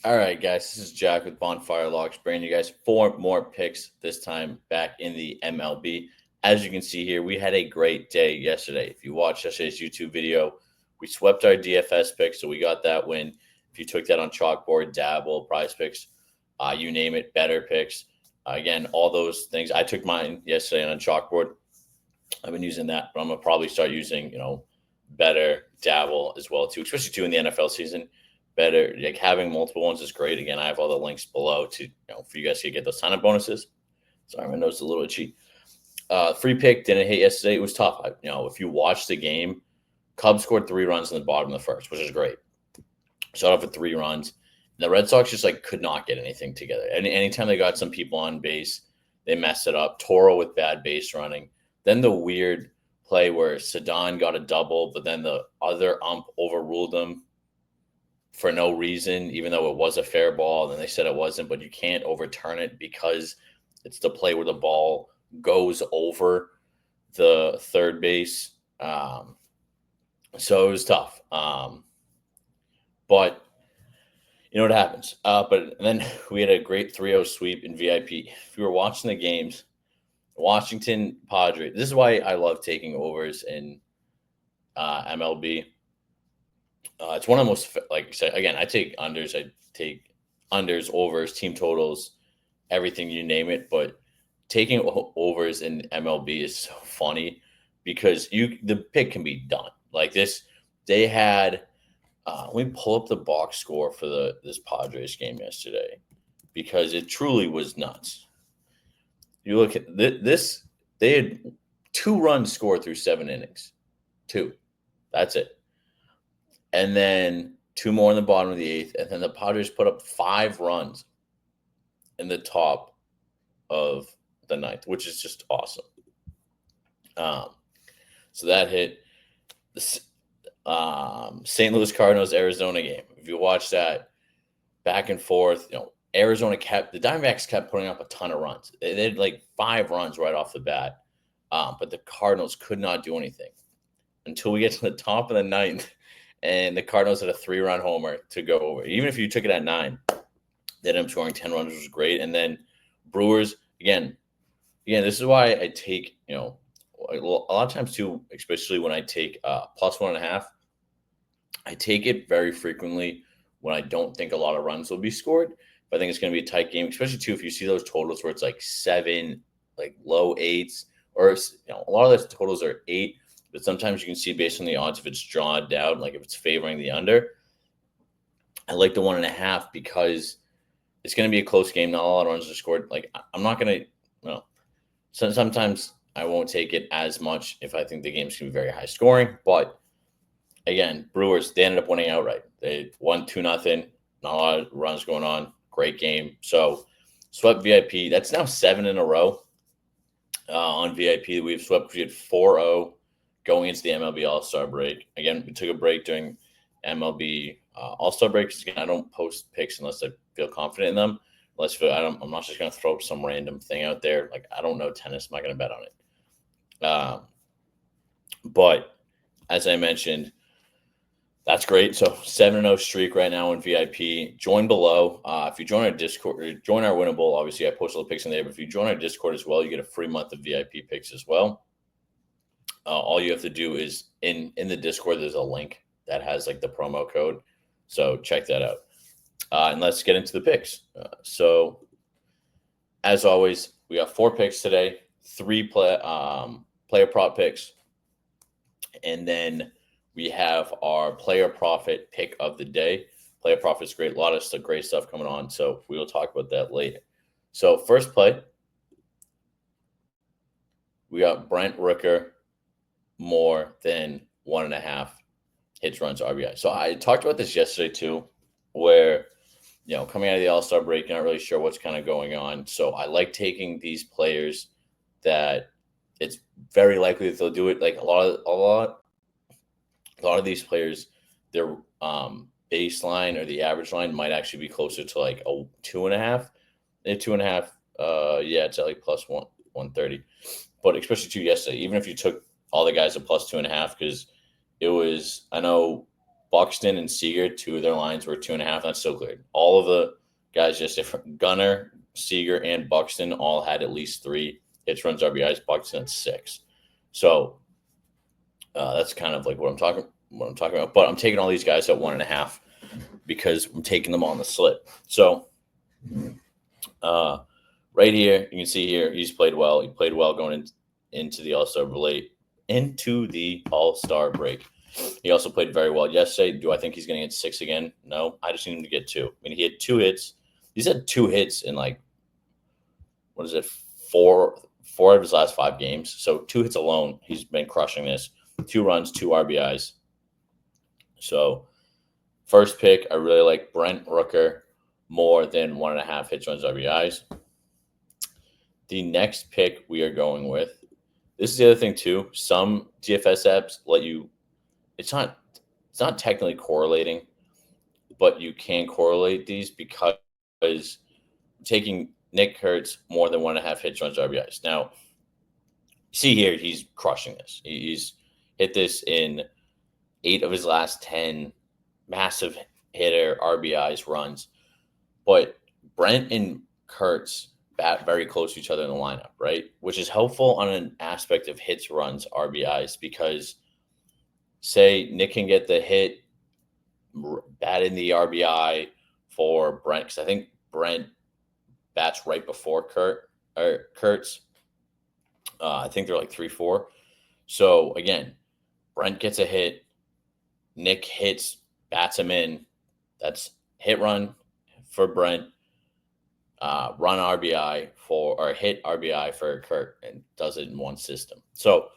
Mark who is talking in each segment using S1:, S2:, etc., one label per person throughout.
S1: All right, guys, this is Jack with Bonfire Locks, bringing you guys four more picks, this time back in the MLB. As you can see here, we had a great day yesterday. If you watched yesterday's YouTube video, we swept our DFS picks, so we got that win. If you took that on Chalkboard, Dabble, Prize Picks, you name it, better picks. Again, all those things. I took mine yesterday on Chalkboard. I've been using that, but I'm gonna probably start using, better Dabble as well too, especially too in the NFL season. Better like having multiple ones is great. Again, I have all the links below to for you guys to get those sign up bonuses. Sorry, my nose is a little itchy. Free pick didn't hit yesterday. It was tough. If you watch the game, Cubs scored 3 runs in the bottom of the first, which is great. Shut off at 3 runs. The Red Sox just could not get anything together. Anytime they got some people on base, they messed it up. Toro with bad base running. Then the weird play where Sedan got a double, but then the other ump overruled him for no reason, even though it was a fair ball. Then they said it wasn't, but you can't overturn it because it's the play where the ball goes over the third base. So it was tough. But you know what happens. But then we had a great 3-0 sweep in VIP. If you were watching the games, Washington Padres. This is why I love taking overs in MLB. It's one of the most, like I said, again, I take unders. I take unders, overs, team totals, everything, you name it. But taking overs in MLB is so funny because the pick can be done. Like this, they had, let me pull up the box score for this Padres game yesterday because it truly was nuts. You look at this, they had 2 runs scored through 7 innings. 2. That's it. And then 2 more in the bottom of the 8th. And then the Padres put up 5 runs in the top of the 9th, which is just awesome. So that hit the St. Louis Cardinals Arizona game. If you watch that back and forth, Arizona the Diamondbacks kept putting up a ton of runs. They had like 5 runs right off the bat. But the Cardinals could not do anything until we get to the top of the 9th. And the Cardinals had a 3-run homer to go over. Even if you took it at 9, they ended up scoring 10 runs, which was great. And then Brewers, again, this is why I take, a lot of times too, especially when I take plus 1.5, I take it very frequently when I don't think a lot of runs will be scored. But I think it's going to be a tight game, especially too if you see those totals where it's like 7, like low 8s, or a lot of those totals are 8. But sometimes you can see based on the odds if it's drawn down, like if it's favoring the under. I like the 1.5 because it's going to be a close game. Not a lot of runs are scored. Like I'm not going to, sometimes I won't take it as much if I think the game's going to be very high scoring. But again, Brewers, they ended up winning outright. They won 2-0. Not a lot of runs going on. Great game. So swept VIP. That's now 7 in a row on VIP. We've swept. We had 4-0. Going into the MLB All-Star break. Again, we took a break during MLB All-Star break because, again, I don't post picks unless I feel confident in them. I'm not just going to throw some random thing out there. Like, I don't know tennis. I'm not going to bet on it. But as I mentioned, that's great. So 7-0 streak right now in VIP. Join below. If you join our Discord, join our Winnable. Obviously, I post all the picks in there. But if you join our Discord as well, you get a free month of VIP picks as well. All you have to do is in the Discord, there's a link that has like the promo code. So check that out. And let's get into the picks. So as always, we got 4 picks today, 3 player prop picks. And then we have our player profit pick of the day. Player profit's great. A lot of great stuff coming on. So we will talk about that later. So first play, we got Brent Rooker more than 1.5 hits, runs, RBI. So I talked about this yesterday too, where, coming out of the All-Star break, you're not really sure what's kind of going on. So I like taking these players that it's very likely that they'll do it. Like a lot of these players, their baseline or the average line might actually be closer to like a 2.5. 2.5, it's at like plus 130. But especially too yesterday, even if you took all the guys at plus 2.5, because it was, I know Buxton and Seager, 2 of their lines were 2.5. That's still cleared. All of the guys just different. Gunnar, Seager, and Buxton all had at least 3 hits, runs, RBIs. Buxton at 6. So that's kind of like what I'm talking about. But I'm taking all these guys at 1.5 because I'm taking them on the slip. So right here, you can see here he's played well. He played well going into the All-Star break. He also played very well yesterday. Do I think he's going to get 6 again? No, I just need him to get 2. I mean, he had 2 hits. He's had 2 hits in 4 of his last 5 games. So 2 hits alone, he's been crushing this. 2 runs, 2 RBIs. So first pick, I really like Brent Rooker more than 1.5 hits, runs, RBIs. The next pick we are going with, this is the other thing too. Some DFS apps let you, it's not technically correlating, but you can correlate these because taking Nick Kurtz more than 1.5 hits, runs, RBIs. Now, see here, he's crushing this. He's hit this in 8 of his last 10. Massive hitter, RBIs, runs. But Brent and Kurtz bat very close to each other in the lineup, right? Which is helpful on an aspect of hits, runs, RBIs, because say Nick can get the hit, bat in the RBI for Brent, because I think Brent bats right before Kurtz. I think they're like 3-4. So again, Brent gets a hit, Nick hits, bats him in. That's hit run for Brent, run RBI or hit RBI for Kurt, and does it in one system. So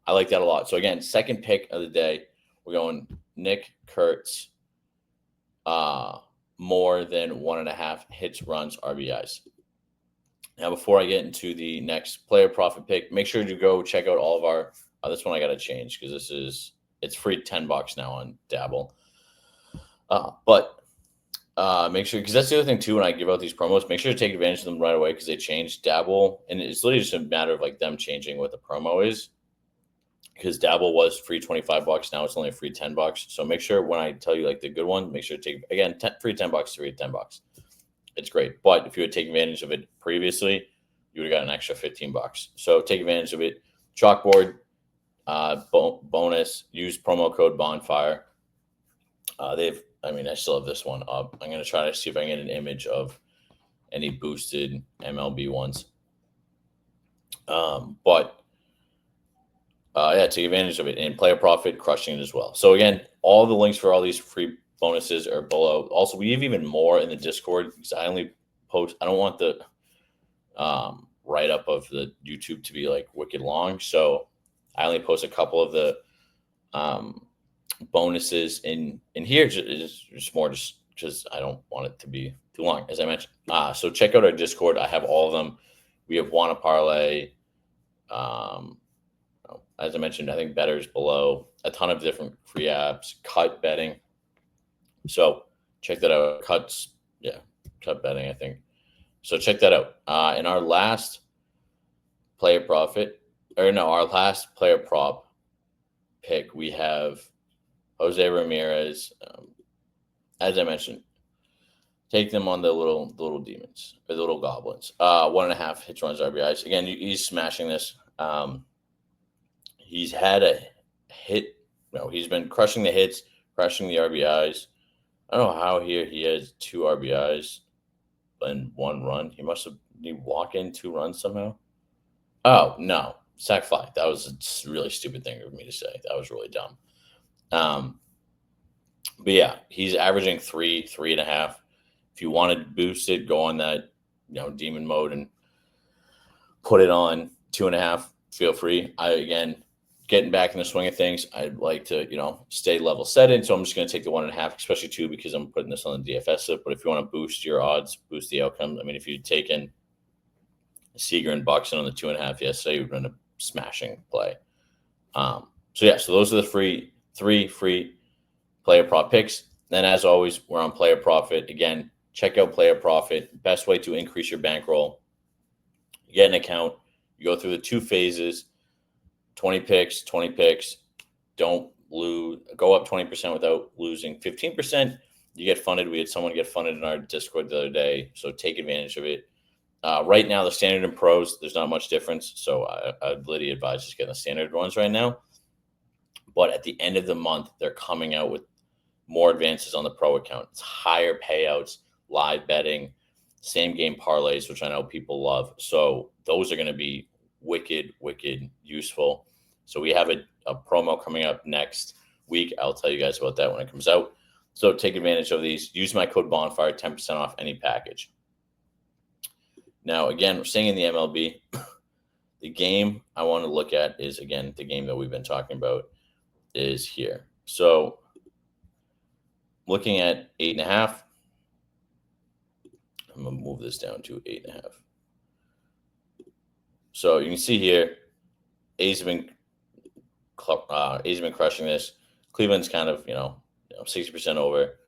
S1: I like that a lot. So again, second pick of the day, we're going Nick Kurtz more than 1.5 hits, runs, RBIs. Now, before I get into the next player profit pick, make sure to go check out all of our. This one I got to change because it's free $10 now on Dabble. But make sure, because that's the other thing too. When I give out these promos, make sure to take advantage of them right away because they changed Dabble, and it's literally just a matter of like them changing what the promo is. Because Dabble was free $25, now it's only a free $10. So make sure when I tell you like the good one, make sure to take again free $10, free $10. It's great, but if you had taken advantage of it previously, you would have got an extra $15. So take advantage of it. Chalkboard bonus. Use promo code Bonfire. I still have this one up. I'm going to try to see if I can get an image of any boosted MLB ones. Take advantage of it and player profit, crushing it as well. So again, all the links for all these free bonuses are below. Also, we have even more in the Discord because I only post. I don't want the write up of the YouTube to be like wicked long, so I only post a couple of the bonuses in here. Just more just because I don't want it to be too long, as I mentioned. So check out our Discord. I have all of them. We have Wanna Parlay. As I mentioned, I think Better's below. A ton of different free apps. Cut betting. So check that out. Cut betting, I think. So check that out. In our last player prop pick, we have Jose Ramirez. As I mentioned, take them on the little demons or the little goblins. 1.5 hits, runs, RBIs. Again, he's smashing this. He's had a hit. No, he's been crushing the hits, crushing the RBIs. I don't know how here he has 2 RBIs and 1 run. Did he walk in 2 runs somehow? Oh, no. Sack fly. That was a really stupid thing for me to say. That was really dumb. But yeah, he's averaging 3.5. If you want to boost it, go on that, demon mode and put it on 2.5. Feel free. Getting back in the swing of things, I'd like to, stay level setting. So I'm just going to take the 1.5, especially 2, because I'm putting this on the DFS slip. But if you want to boost your odds, boost the outcome. If you'd taken Seager and Buxton on the 2.5 yesterday, you'd run a smashing play. So those are the 3 free player prop picks. Then, as always, we're on Player Profit. Again, check out Player Profit. Best way to increase your bankroll. You get an account. You go through the 2 phases. 20 picks. Don't go up 20% without losing 15%. You get funded. We had someone get funded in our Discord the other day, so take advantage of it. Right now, the standard and pros, there's not much difference. So I'd really advise just getting the standard ones right now. But at the end of the month, they're coming out with more advances on the pro account. It's higher payouts, live betting, same game parlays, which I know people love. So those are going to be wicked useful. So we have a promo coming up next week. I'll tell you guys about that when it comes out. So take advantage of these. Use my code Bonfire, 10% off any package. Now, again, we're staying in the MLB. The game I want to look at is, again, the game that we've been talking about is here. So looking at 8.5. I'm going to move this down to 8.5. So you can see here, A's have been crushing this. Cleveland's kind of, 60% over.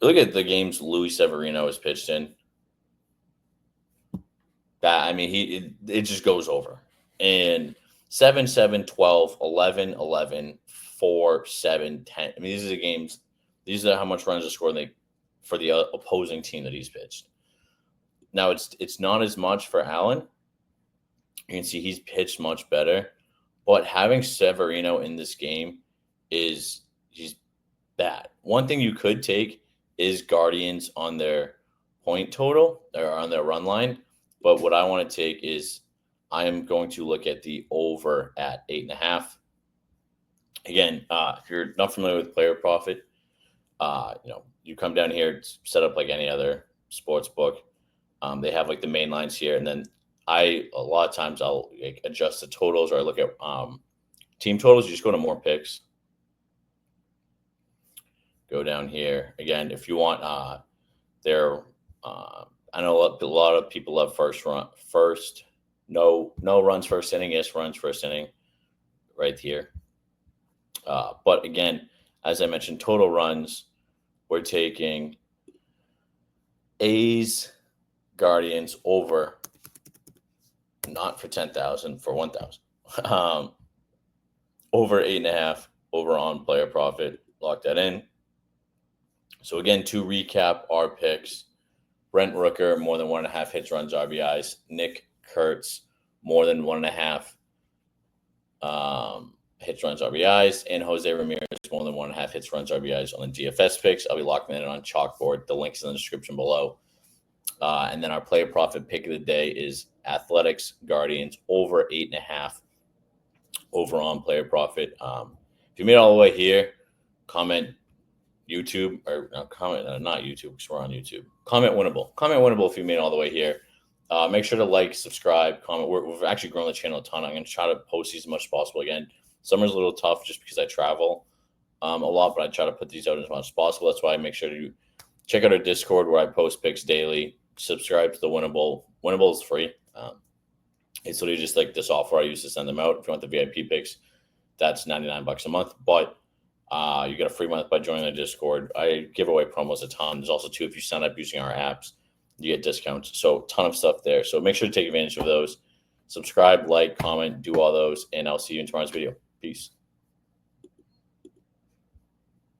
S1: Look at the games Luis Severino has pitched in. It just goes over. And 7, 7, 12, 11, 11, 4, 7, 10. These are the games. These are how much runs are scored for the opposing team that he's pitched. Now, it's not as much for Allen. You can see he's pitched much better. But having Severino in this game he's bad. One thing you could take is Guardians on their point total or on their run line. But what I want to take is I am going to look at the over at 8.5. Again, if you're not familiar with Player Profit, you come down here, it's set up like any other sports book. They have like the main lines here, and then a lot of times I'll adjust the totals, or I look at team totals. You just go to more picks. Go down here again if you want. I know a lot of people love no runs first inning, yes runs first inning, right here. But again, as I mentioned, total runs, we're taking A's, Guardians over, not for 10,000, for 1,000. Over 8.5, over on Player Profit. Lock that in. So again, to recap our picks, Brent Rooker, more than 1.5 hits, runs, RBIs. Nick Kurtz, more than 1.5 hits, runs, RBIs. And Jose Ramirez, more than 1.5 hits, runs, RBIs on the DFS picks. I'll be locking that in on Chalkboard. The link's in the description below. And then our Player Profit pick of the day is Athletics, Guardians, over 8.5, over on Player Profit. If you made it all the way here, comment YouTube, or not YouTube, because we're on YouTube. Comment winnable if you made it all the way here. Make sure to like, subscribe, comment. We've actually grown the channel a ton. I'm going to try to post these as much as possible. Again, summer's a little tough just because I travel a lot, but I try to put these out as much as possible. That's why I make sure to check out our Discord where I post picks daily. Subscribe to the Winnable. Winnable is free. It's literally just like the software I use to send them out. If you want the VIP picks, that's $99 a month. But you get a free month by joining the Discord. I give away promos a ton. There's also if you sign up using our apps, you get discounts. So ton of stuff there. So make sure to take advantage of those. Subscribe, like, comment, do all those, and I'll see you in tomorrow's video. Peace.